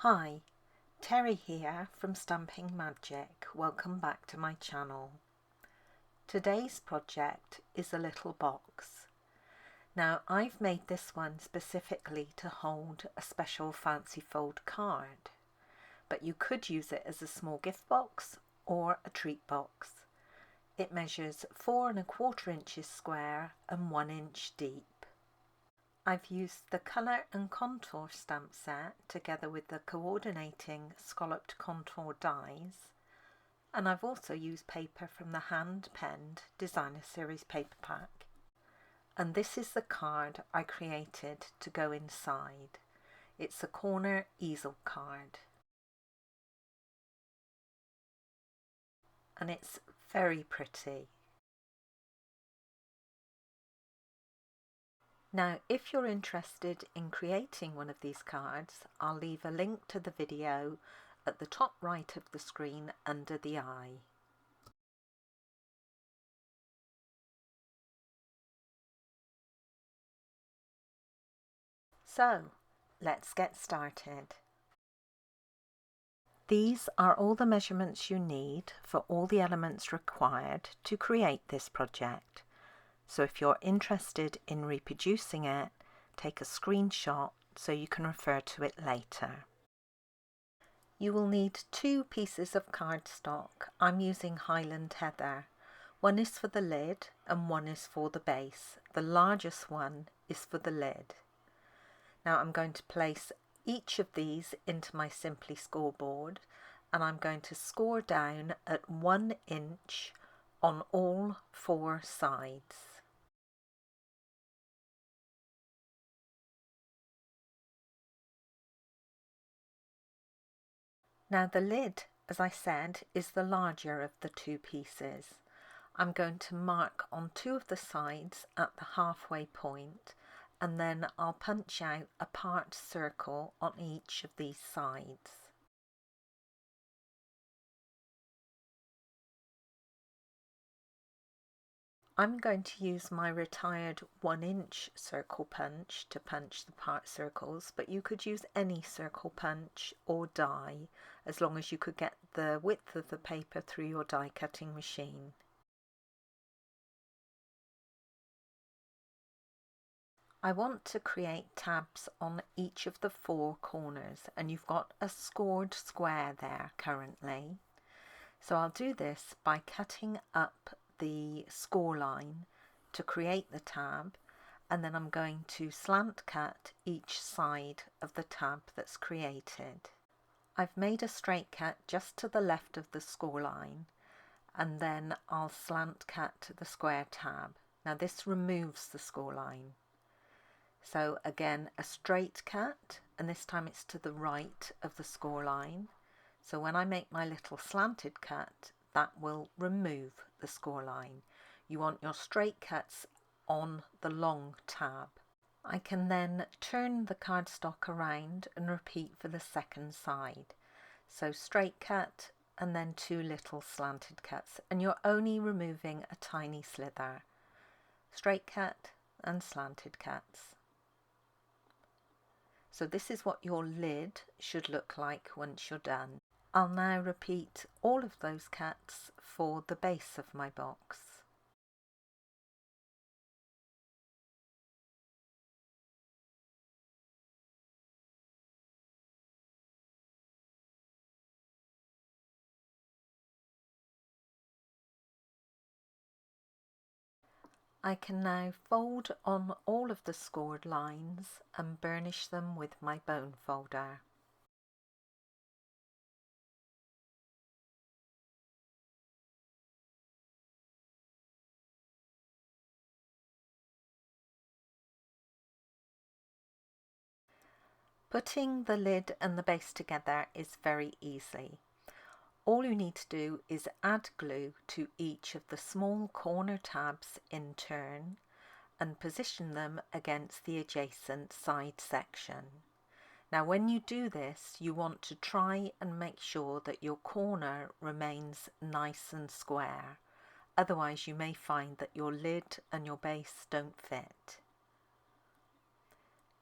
Hi, Terry here from Stamping Magic. Welcome back to my channel. Today's project is a little box. Now I've made this one specifically to hold a special fancy fold card, but you could use it as a small gift box or a treat box. It measures 4¼ inches square and 1 inch deep. I've used the colour and contour stamp set together with the coordinating scalloped contour dies, and I've also used paper from the hand-penned Designer Series paper pack. And this is the card I created to go inside. It's a corner easel card. And it's very pretty. Now, if you're interested in creating one of these cards, I'll leave a link to the video at the top right of the screen under the eye. So, let's get started. These are all the measurements you need for all the elements required to create this project. So if you're interested in reproducing it, take a screenshot so you can refer to it later. You will need 2 pieces of cardstock. I'm using Highland Heather. One is for the lid and one is for the base. The largest one is for the lid. Now I'm going to place each of these into my Simply scoreboard, and I'm going to score down at 1 inch on all 4 sides. Now the lid, as I said, is the larger of the 2 pieces. I'm going to mark on 2 of the sides at the halfway point, and then I'll punch out a part circle on each of these sides. I'm going to use my retired 1 inch circle punch to punch the part circles, but you could use any circle punch or die, as long as you could get the width of the paper through your die cutting machine. I want to create tabs on each of the 4 corners, and you've got a scored square there currently. So I'll do this by cutting up the score line to create the tab, and then I'm going to slant cut each side of the tab that's created. I've made a straight cut just to the left of the score line, and then I'll slant cut the square tab. Now this removes the score line. So again, a straight cut, and this time it's to the right of the score line. So when I make my little slanted cut, that will remove the score line. You want your straight cuts on the long tab. I can then turn the cardstock around and repeat for the second side. So straight cut and then 2 little slanted cuts, and you're only removing a tiny slither. Straight cut and slanted cuts. So this is what your lid should look like once you're done. I'll now repeat all of those cuts for the base of my box. I can now fold on all of the scored lines and burnish them with my bone folder. Putting the lid and the base together is very easy. All you need to do is add glue to each of the small corner tabs in turn and position them against the adjacent side section. Now when you do this, you want to try and make sure that your corner remains nice and square. Otherwise you may find that your lid and your base don't fit.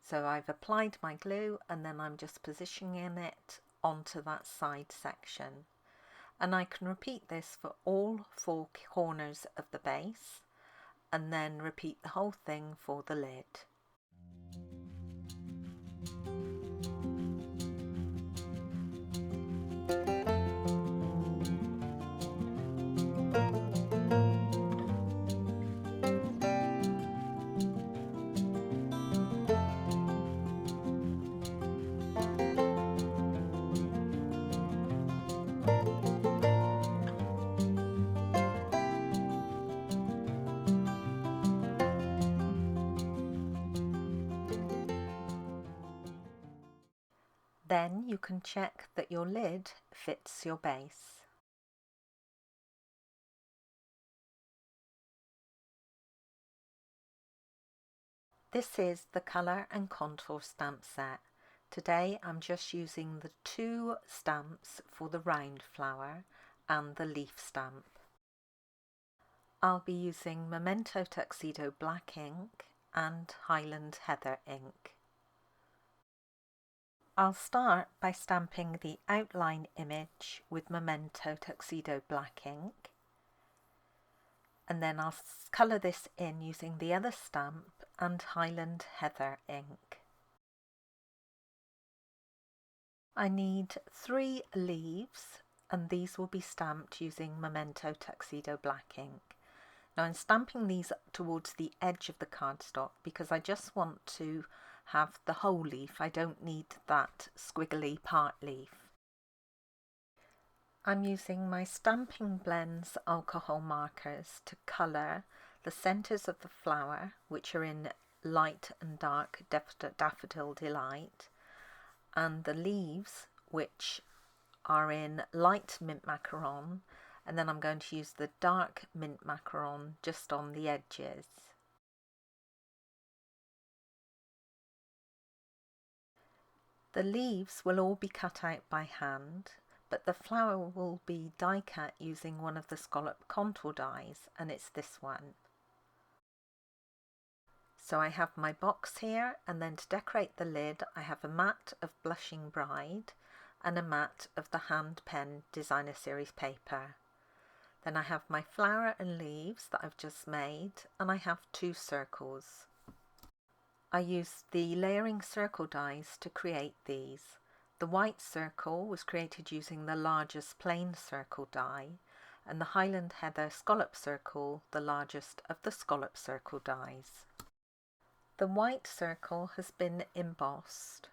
So I've applied my glue and then I'm just positioning it onto that side section. And I can repeat this for all 4 corners of the base and then repeat the whole thing for the lid. Then you can check that your lid fits your base. This is the colour and contour stamp set. Today I'm just using the 2 stamps for the round flower and the leaf stamp. I'll be using Memento Tuxedo black ink and Highland Heather ink. I'll start by stamping the outline image with Memento Tuxedo black ink, and then I'll colour this in using the other stamp and Highland Heather ink. I need 3 leaves, and these will be stamped using Memento Tuxedo black ink. Now I'm stamping these towards the edge of the cardstock because I just want to have the whole leaf. I don't need that squiggly part leaf. I'm using my Stampin' Blends alcohol markers to colour the centres of the flower, which are in light and dark Daffodil Delight, and the leaves, which are in light mint macaron, and then I'm going to use the dark mint macaron just on the edges. The leaves will all be cut out by hand, but the flower will be die cut using one of the scallop contour dies, and it's this one. So I have my box here, and then to decorate the lid I have a mat of Blushing Bride and a mat of the hand pen designer series paper. Then I have my flower and leaves that I've just made, and I have 2 circles. I used the layering circle dies to create these. The white circle was created using the largest plain circle die, and the Highland Heather scallop circle the largest of the scallop circle dies. The white circle has been embossed,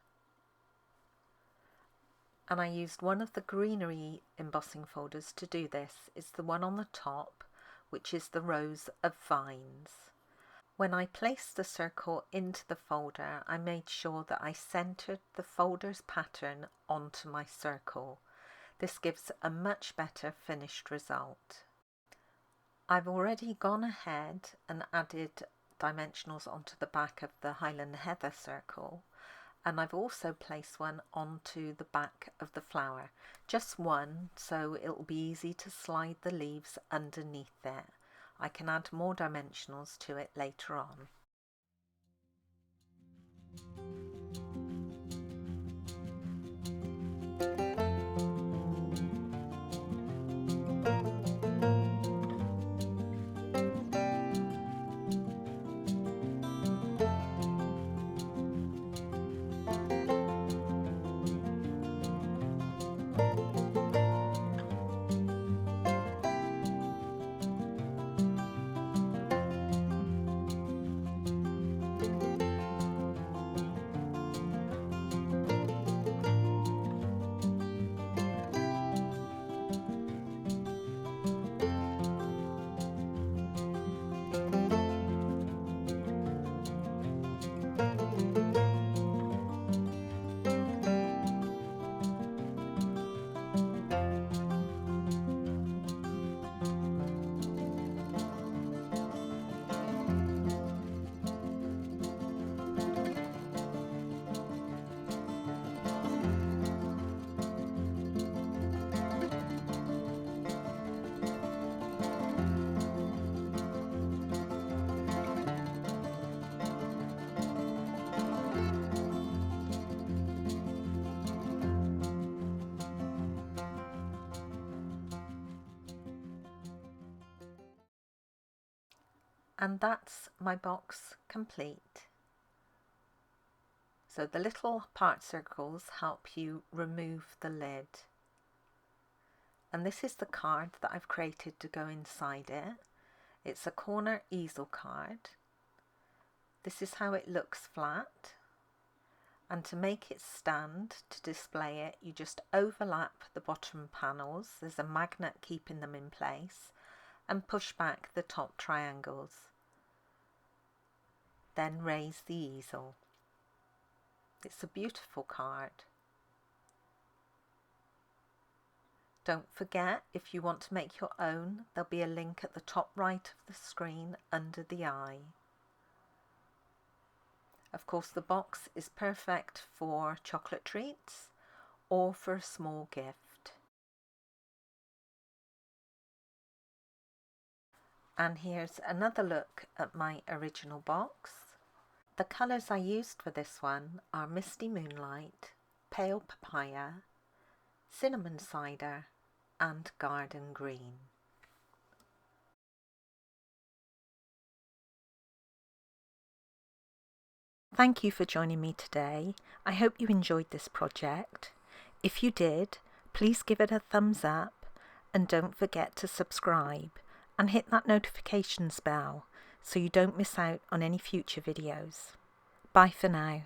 and I used one of the greenery embossing folders to do this. It's the one on the top, which is the rows of vines. When I placed the circle into the folder, I made sure that I centered the folder's pattern onto my circle. This gives a much better finished result. I've already gone ahead and added dimensionals onto the back of the Highland Heather circle, and I've also placed one onto the back of the flower. Just one, so it will be easy to slide the leaves underneath it. I can add more dimensionals to it later on. And that's my box complete. So the little part circles help you remove the lid. And this is the card that I've created to go inside it. It's a corner easel card. This is how it looks flat. And to make it stand, to display it, you just overlap the bottom panels. There's a magnet keeping them in place, and push back the top triangles. Then raise the easel. It's a beautiful card. Don't forget, if you want to make your own, there'll be a link at the top right of the screen under the eye. Of course, the box is perfect for chocolate treats or for a small gift. And here's another look at my original box. The colours I used for this one are Misty Moonlight, Pale Papaya, Cinnamon Cider and Garden Green. Thank you for joining me today. I hope you enjoyed this project. If you did, please give it a thumbs up and don't forget to subscribe and hit that notifications bell so you don't miss out on any future videos. Bye for now.